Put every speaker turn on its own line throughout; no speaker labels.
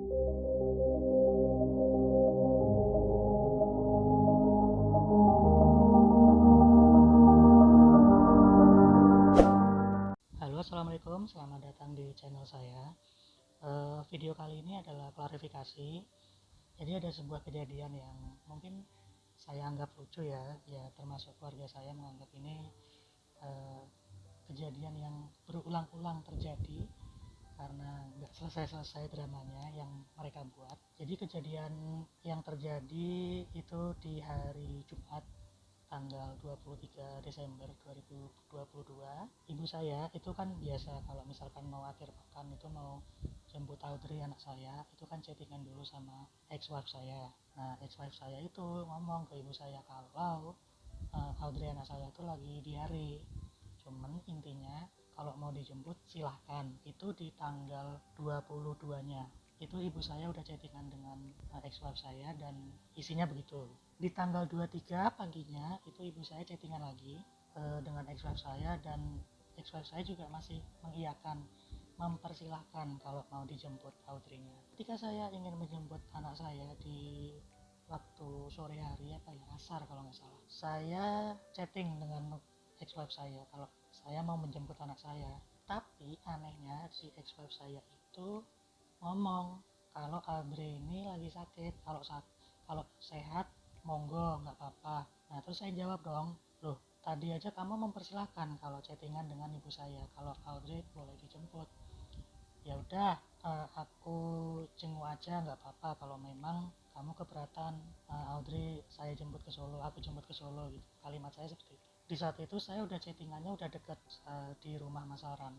Halo, assalamualaikum, selamat datang di channel saya. Video kali ini adalah klarifikasi. Jadi ada sebuah kejadian yang mungkin saya anggap lucu ya, termasuk keluarga saya menganggap ini eh, kejadian yang berulang-ulang terjadi karena nggak selesai-selesai dramanya yang mereka buat. Jadi kejadian yang terjadi itu di hari Jumat tanggal 23 Desember 2022. Ibu saya itu kan biasa kalau misalkan mau akhir pekan itu mau jemput Audrey anak saya, itu kan chattingan dulu sama ex-wife saya. Nah, ex-wife saya itu ngomong ke ibu saya kalau Audrey anak saya itu lagi diare. Cuman intinya kalau mau dijemput silahkan. Itu di tanggal 22-nya. Itu ibu saya udah chattingan dengan ex-wife saya dan isinya begitu. Di tanggal 23 paginya itu ibu saya chattingan lagi dengan ex-wife saya, dan ex-wife saya juga masih mengiyakan, mempersilahkan kalau mau dijemput Audrey-nya. Ketika saya ingin menjemput anak saya di waktu sore hari asar kalau nggak salah, saya chatting dengan ex-wife saya kalau saya mau menjemput anak saya. Tapi anehnya si ex-wife saya itu ngomong kalau Audrey ini lagi sakit, kalau sehat monggo nggak apa-apa. Nah terus saya jawab dong, loh tadi aja kamu mempersilahkan kalau chattingan dengan ibu saya kalau Audrey boleh dijemput. Ya udah, aku jenguk aja nggak apa-apa kalau memang kamu keberatan, Audrey saya jemput ke Solo, aku jemput ke Solo gitu. Kalimat saya seperti itu. Di saat itu saya udah chattingannya udah deket di rumah Mas Aran.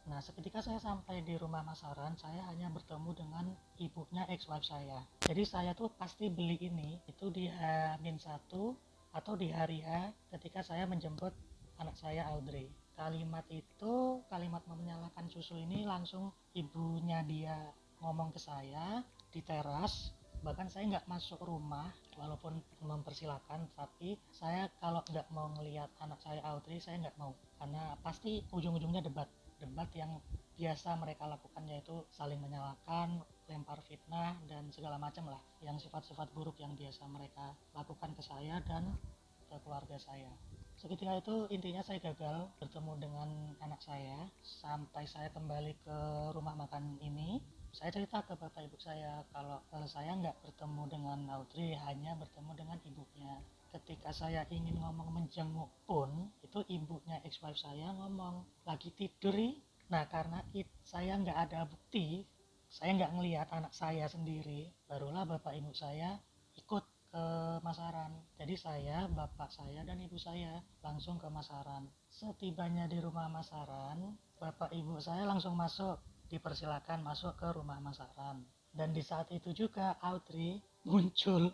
Nah, seketika saya sampai di rumah Mas Aran, saya hanya bertemu dengan ibunya ex-wife saya. Jadi saya tuh pasti beli ini itu di H-1 atau di hari H ketika saya menjemput anak saya Audrey. Kalimat itu, kalimat menyalakan susu ini langsung ibunya dia ngomong ke saya di teras. Bahkan saya nggak masuk rumah walaupun mempersilahkan, tapi saya kalau nggak mau ngelihat anak saya Audrey saya nggak mau, karena pasti ujung-ujungnya debat yang biasa mereka lakukan, yaitu saling menyalahkan, lempar fitnah dan segala macam lah, yang sifat-sifat buruk yang biasa mereka lakukan ke saya dan ke keluarga saya. Seketika itu intinya saya gagal bertemu dengan anak saya sampai saya kembali ke rumah makan ini. Saya cerita ke bapak ibu saya kalau saya nggak bertemu dengan Audrey, hanya bertemu dengan ibunya. Ketika saya ingin ngomong menjenguk pun, itu ibunya ex-wife saya ngomong lagi tidur. Nah karena saya nggak ada bukti, saya nggak ngelihat anak saya sendiri, barulah bapak ibu saya ikut ke Mas Aran. Jadi saya, bapak saya dan ibu saya langsung ke Mas Aran. Setibanya di rumah Mas Aran, bapak ibu saya langsung masuk, dipersilakan masuk ke rumah Mas Aran. Dan di saat itu juga Audrey muncul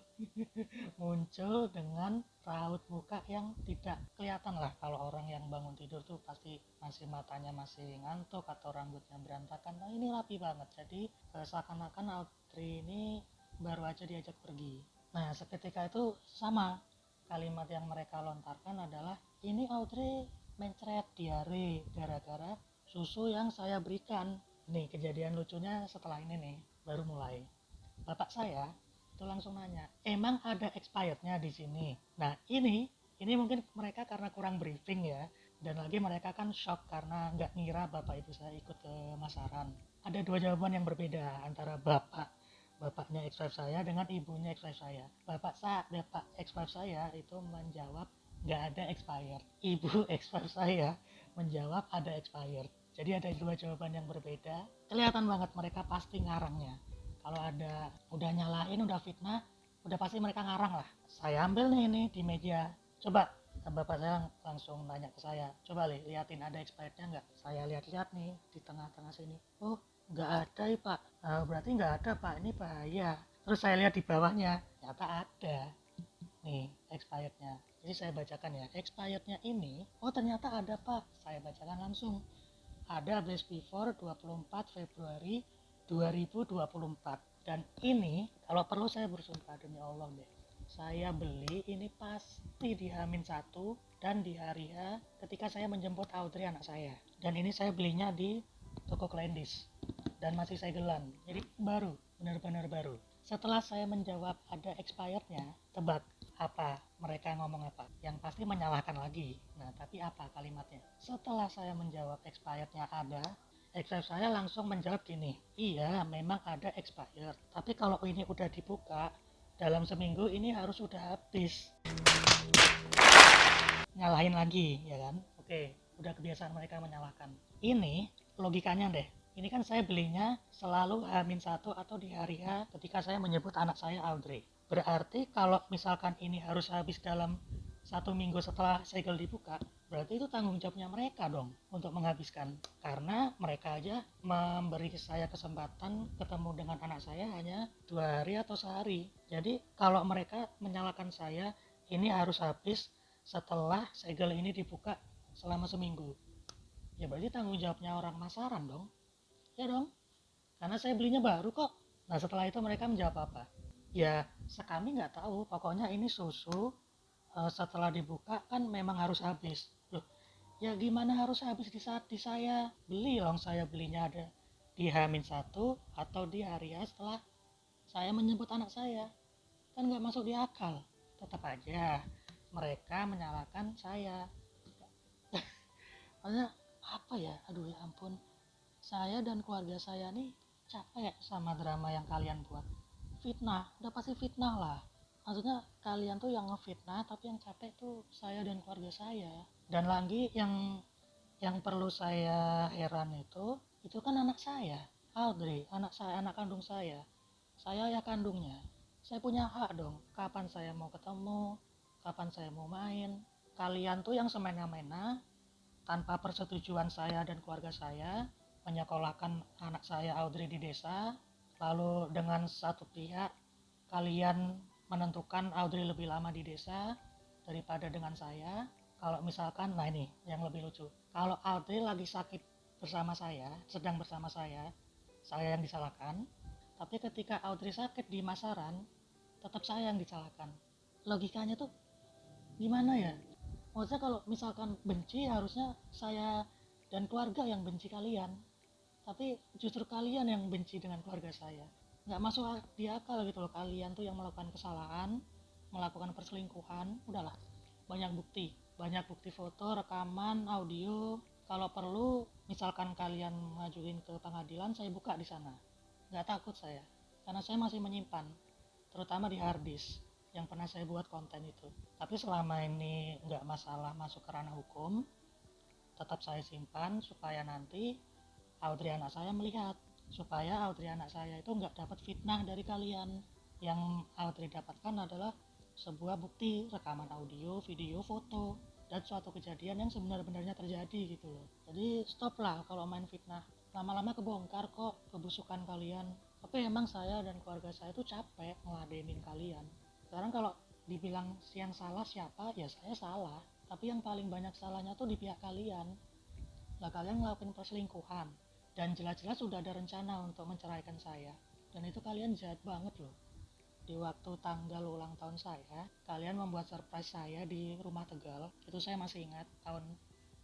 muncul dengan raut muka yang tidak kelihatan lah. Kalau orang yang bangun tidur tuh pasti masih matanya masih ngantuk atau rambutnya berantakan. Nah ini rapi banget, jadi seakan-akan Audrey ini baru aja diajak pergi. Nah seketika itu sama, kalimat yang mereka lontarkan adalah ini Audrey mencret diare gara-gara susu yang saya berikan. Nih kejadian lucunya setelah ini nih baru mulai. Bapak saya itu langsung nanya, emang ada expirednya di sini? Nah ini mungkin mereka karena kurang briefing ya, dan lagi mereka kan shock karena nggak ngira bapak ibu saya ikut ke Masaran. Ada dua jawaban yang berbeda antara bapaknya ex-wife saya dengan ibunya ex-wife saya. Bapak ex-wife saya itu menjawab nggak ada expired. Ibu ex-wife saya menjawab ada expired. Jadi ada dua jawaban yang berbeda. Kelihatan banget mereka pasti ngarangnya. Kalau ada udah nyalain, udah fitnah, udah pasti mereka ngarang lah. Saya ambil nih ini di meja. Coba bapak saya langsung nanya ke saya, coba liatin ada expirednya nggak. Saya lihat-lihat nih di tengah-tengah sini. Oh nggak ada ya pak. Berarti nggak ada pak, ini bahaya. Terus saya lihat di bawahnya, ternyata ada nih expirednya. Jadi saya bacakan ya, expirednya ini, oh ternyata ada pak. Saya bacakan langsung, ada best before 24 Februari 2024. Dan ini kalau perlu saya bersumpah demi Allah deh, saya beli ini pasti di H-1 dan di hari H ketika saya menjemput Audrey anak saya. Dan ini saya belinya di toko Klendis dan masih segelan, jadi baru benar-benar baru. Setelah saya menjawab ada expirednya, tebak apa mereka ngomong apa? Yang pasti menyalahkan lagi. Nah, tapi apa kalimatnya? Setelah saya menjawab expirednya ada, expired saya langsung menjawab gini, iya memang ada expired, tapi kalau ini udah dibuka dalam seminggu ini harus sudah habis. Nyalahin lagi, ya kan? Oke, udah kebiasaan mereka menyalahkan. Ini logikanya deh. Ini kan saya belinya selalu H-1 atau di hari H ketika saya menyebut anak saya Audrey. Berarti kalau misalkan ini harus habis dalam 1 minggu setelah segel dibuka, berarti itu tanggung jawabnya mereka dong untuk menghabiskan. Karena mereka aja memberi saya kesempatan ketemu dengan anak saya hanya 2 hari atau sehari. Jadi kalau mereka menyalahkan saya, ini harus habis setelah segel ini dibuka selama seminggu, ya berarti tanggung jawabnya orang masaran dong, ya dong, karena saya belinya baru kok. Nah setelah itu mereka menjawab apa? Ya kami nggak tahu, pokoknya ini susu setelah dibuka kan memang harus habis. Loh, ya gimana harus habis di saat di saya beli dong, saya belinya ada di H-1 atau di hari H setelah saya menyebut anak saya, kan nggak masuk di akal. Tetap aja mereka menyalahkan saya. Maksudnya apa ya, aduh ya ampun, saya dan keluarga saya nih capek sama drama yang kalian buat. Fitnah, udah pasti fitnah lah. Maksudnya kalian tuh yang ngefitnah, tapi yang capek tuh saya dan keluarga saya. Dan lagi yang perlu saya heran itu kan anak saya, Audrey, anak saya, anak kandung saya ya kandungnya. Saya punya hak dong, kapan saya mau ketemu, kapan saya mau main. Kalian tuh yang semena-mena tanpa persetujuan saya dan keluarga saya menyekolahkan anak saya Audrey di desa, lalu dengan satu pihak kalian menentukan Audrey lebih lama di desa daripada dengan saya. Kalau misalkan, nah ini yang lebih lucu, kalau Audrey lagi sakit bersama saya, sedang bersama saya yang disalahkan, tapi ketika Audrey sakit di Masaran, tetap saya yang disalahkan. Logikanya tuh gimana ya? Maksudnya kalau misalkan benci harusnya saya dan keluarga yang benci kalian, tapi justru kalian yang benci dengan keluarga saya. Nggak masuk di akal gitu loh, kalian tuh yang melakukan kesalahan, melakukan perselingkuhan. Udahlah, banyak bukti foto, rekaman, audio. Kalau perlu misalkan kalian ngajuin ke pengadilan, saya buka di sana, nggak takut saya, karena saya masih menyimpan, terutama di harddisk yang pernah saya buat konten itu. Tapi selama ini nggak masalah masuk ke ranah hukum, tetap saya simpan supaya nanti Audrey anak saya melihat, supaya Audrey anak saya itu nggak dapat fitnah dari kalian. Yang Audrey dapatkan adalah sebuah bukti rekaman audio, video, foto, dan suatu kejadian yang sebenar-benarnya terjadi gitu loh. Jadi stop lah kalau main fitnah, lama-lama kebongkar kok kebusukan kalian. Tapi emang saya dan keluarga saya tuh capek ngeladenin kalian. Sekarang kalau dibilang yang salah siapa, ya saya salah, tapi yang paling banyak salahnya tuh di pihak kalian. Lah kalian ngelakuin perselingkuhan dan jelas-jelas sudah ada rencana untuk menceraikan saya, dan itu kalian jahat banget loh. Di waktu tanggal ulang tahun saya, kalian membuat surprise saya di rumah Tegal. Itu saya masih ingat, tahun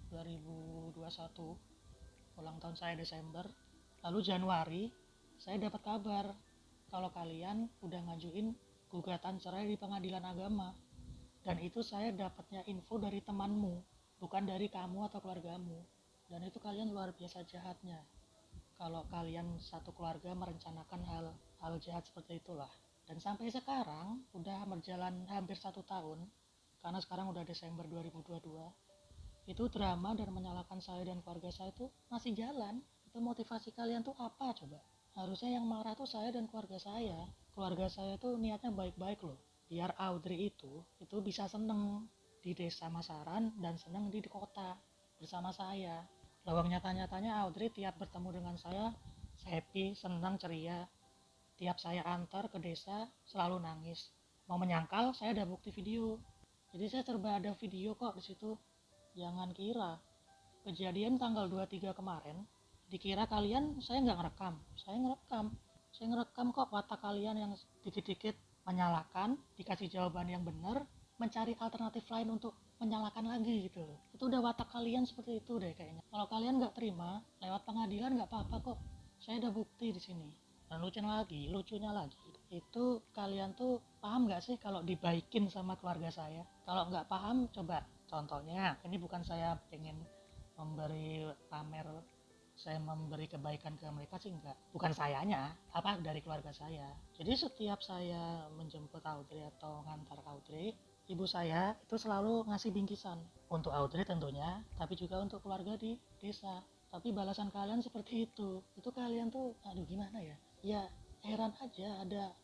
2021, ulang tahun saya Desember. Lalu Januari saya dapat kabar kalau kalian udah ngajuin gugatan cerai di pengadilan agama, dan itu saya dapatnya info dari temanmu, bukan dari kamu atau keluargamu. Dan itu kalian luar biasa jahatnya kalau kalian satu keluarga merencanakan hal jahat seperti itulah. Dan sampai sekarang udah berjalan hampir 1 tahun, karena sekarang udah Desember 2022, itu drama dan menyalahkan saya dan keluarga saya itu masih jalan. Itu motivasi kalian tuh apa coba? Harusnya yang marah tuh saya dan keluarga saya. Keluarga saya tuh niatnya baik-baik loh, biar Audrey itu bisa seneng di desa Masaran dan seneng di kota bersama saya. Lawang nyata-nyatanya Audrey tiap bertemu dengan saya happy, senang, ceria. Tiap saya antar ke desa selalu nangis. Mau menyangkal saya ada bukti video. Jadi saya serba ada video kok di situ. Jangan kira kejadian tanggal 23 kemarin dikira kalian saya nggak ngerekam. Saya ngerekam kok watak kalian yang dikit-dikit menyalahkan, dikasih jawaban yang benar, mencari alternatif lain untuk menyalahkan lagi gitu. Itu udah watak kalian seperti itu deh kayaknya. Kalau kalian nggak terima lewat pengadilan nggak apa-apa kok. Saya ada bukti di sini. Dan lucunya lagi itu kalian tuh paham nggak sih kalau dibaikin sama keluarga saya? Kalau nggak paham coba contohnya, ini bukan saya pengen memberi pamer, saya memberi kebaikan ke mereka sih, enggak, bukan sayanya, apa dari keluarga saya. Jadi setiap saya menjemput Audrey atau ngantar Audrey, ibu saya itu selalu ngasih bingkisan untuk Audrey tentunya, tapi juga untuk keluarga di desa. Tapi balasan kalian seperti itu kalian tuh aduh gimana ya, ya heran aja,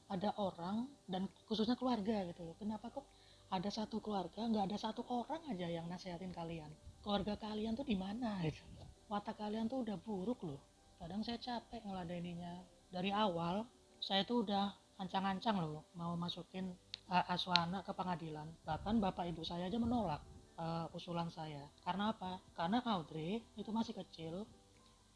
ada orang dan khususnya keluarga gitu, kenapa kok ada satu keluarga nggak ada satu orang aja yang nasehatin kalian, keluarga kalian tuh di mana gitu. Watak kalian tuh udah buruk loh. Kadang saya capek ngeladeninya. Dari awal saya tuh udah ancang-ancang loh mau masukin Aswana ke pengadilan, bahkan bapak ibu saya aja menolak usulan saya. Karena apa? Karena Audrey itu masih kecil,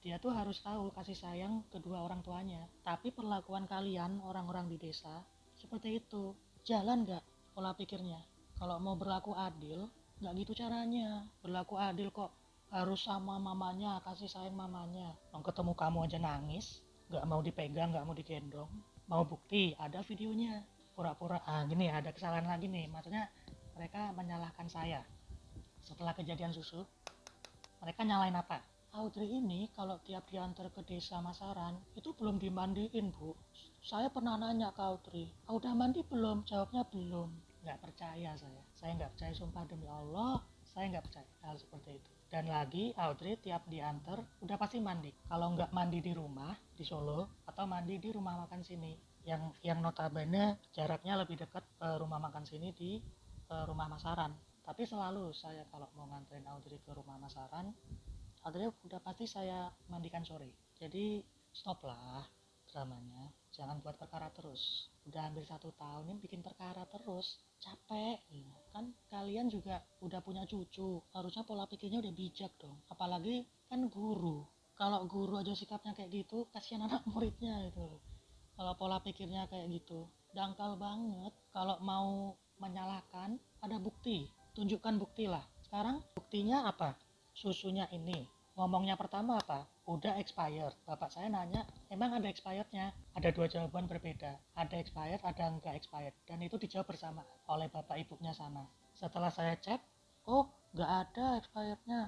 dia tuh harus tahu kasih sayang kedua orang tuanya. Tapi perlakuan kalian orang-orang di desa seperti itu, jalan nggak pola pikirnya? Kalau mau berlaku adil, nggak gitu caranya. Berlaku adil kok harus sama mamanya, kasih sayang mamanya. Mau ketemu kamu aja nangis, nggak mau dipegang, nggak mau digendong. Mau bukti, ada videonya. Pura-pura, gini ada kesalahan lagi nih. Maksudnya mereka menyalahkan saya. Setelah kejadian susu, mereka nyalain apa? Audrey ini kalau tiap diantar ke desa Masaran itu belum dimandiin, Bu. Saya pernah nanya ke Audrey, udah mandi belum? Jawabnya belum. Nggak percaya saya nggak percaya, sumpah demi Allah saya nggak percaya hal seperti itu. Dan lagi Audrey tiap diantar udah pasti mandi, kalau nggak mandi di rumah di Solo atau mandi di rumah makan sini, yang notabene jaraknya lebih dekat rumah makan sini di rumah Masaran. Tapi selalu saya kalau mau nganterin Audrey ke rumah Masaran, Audrey udah pasti saya mandikan sore. Jadi stop lah dramanya, jangan buat perkara terus. Udah hampir 1 tahun ini bikin perkara terus, capek ya. Kan kalian juga udah punya cucu, harusnya pola pikirnya udah bijak dong. Apalagi kan guru, kalau guru aja sikapnya kayak gitu, kasihan anak muridnya gitu. Kalau pola pikirnya kayak gitu, dangkal banget. Kalau mau menyalahkan, ada bukti, tunjukkan bukti lah. Sekarang buktinya apa? Susunya ini, ngomongnya pertama apa? Udah expired. Bapak saya nanya, emang ada expirednya? Ada dua jawaban berbeda, ada expired, ada enggak expired, dan itu dijawab bersama oleh bapak ibunya sana. Setelah saya cek, oh nggak ada expirednya.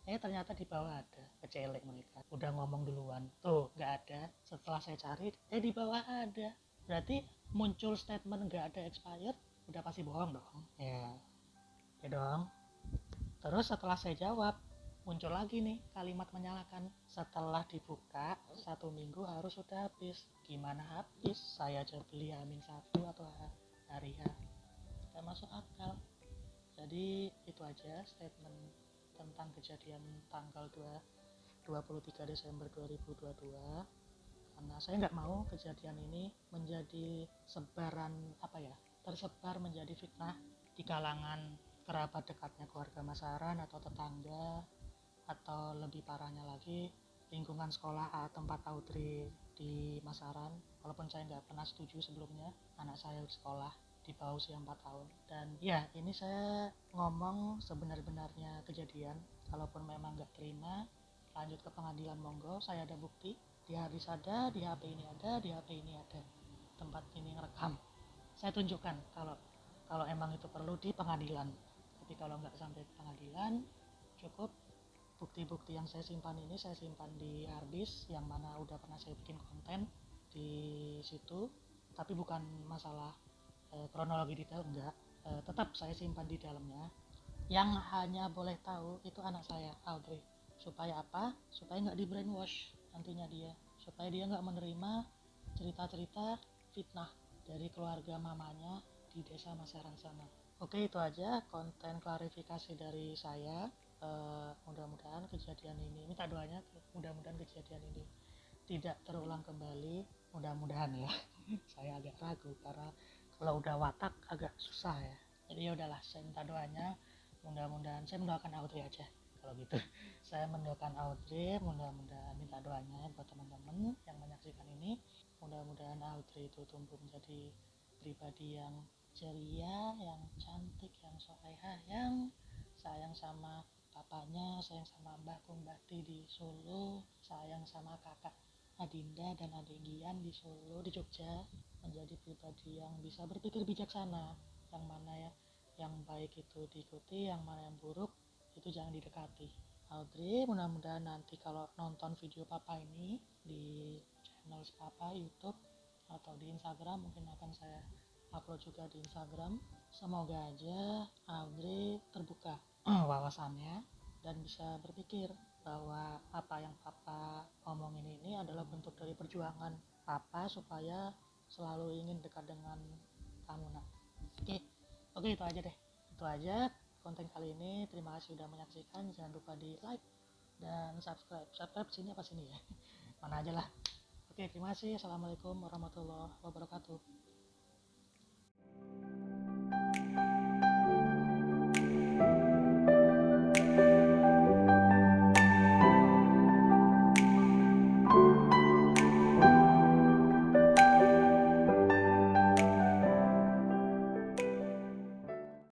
Ternyata di bawah ada, kecelek mereka udah ngomong duluan tuh nggak ada. Setelah saya cari, di bawah ada. Berarti muncul statement nggak ada expired, udah pasti bohong dong ya. Ya dong. Terus setelah saya jawab, muncul lagi nih kalimat menyalahkan. Setelah dibuka 1 minggu harus sudah habis. Gimana habis? Saya aja beli H-1 atau hari H, gak masuk akal. Jadi itu aja statement tentang kejadian tanggal 23 Desember 2022. Karena saya nggak mau kejadian ini menjadi sebaran tersebar menjadi fitnah di kalangan kerabat dekatnya keluarga Masaran atau tetangga, atau lebih parahnya lagi lingkungan sekolah tempat Audrey di Masaran. Walaupun saya nggak pernah setuju sebelumnya anak saya sekolah di bawah usia 4 tahun. Dan ya ini saya ngomong sebenar-benarnya kejadian. Kalaupun memang nggak terima, lanjut ke pengadilan, monggo, saya ada bukti, di hadis ada, di HP ini ada, di HP ini ada, tempat ini ngerekam, saya tunjukkan kalau kalau emang itu perlu di pengadilan. Tapi kalau nggak sampai pengadilan, cukup bukti-bukti yang saya simpan ini saya simpan di harddisk yang mana udah pernah saya bikin konten di situ. Tapi bukan masalah kronologi detail, enggak, tetap saya simpan di dalamnya. Yang hanya boleh tahu itu anak saya Audrey. Supaya apa? Supaya nggak di brainwash nantinya dia, supaya dia nggak menerima cerita-cerita fitnah dari keluarga mamanya di desa Masaran sana. Oke, itu aja konten klarifikasi dari saya. Mudah-mudahan kejadian ini, minta doanya, mudah-mudahan kejadian ini tidak terulang kembali, mudah-mudahan ya. Saya agak ragu karena kalau udah watak agak susah ya. Jadi ya udahlah, saya minta doanya, mudah-mudahan, saya mendoakan Audrey aja kalau gitu. Saya mendoakan Audrey, mudah-mudahan, minta doanya buat teman-teman yang menyaksikan ini, mudah-mudahan Audrey itu tumbuh menjadi pribadi yang ceria, yang cantik, yang solehah, yang sayang sama papanya, sayang sama mbahku mbahti di Solo, sayang sama kakak Adinda dan Adik Gian di Solo, di Jogja, menjadi pribadi yang bisa berpikir bijaksana. Yang mana ya, yang baik itu diikuti, yang mana yang buruk itu jangan didekati. Audrey, mudah-mudahan nanti kalau nonton video papa ini di channel papa YouTube atau di Instagram, mungkin akan saya upload juga di Instagram. Semoga aja Audrey terbuka wawasannya dan bisa berpikir bahwa apa yang papa omongin ini adalah bentuk dari perjuangan papa supaya selalu ingin dekat dengan kamu nak. Oke, itu aja deh. Itu aja konten kali ini. Terima kasih sudah menyaksikan. Jangan lupa di like dan subscribe sini apa sini ya. Mana aja lah. Oke, terima kasih. Assalamualaikum warahmatullahi wabarakatuh.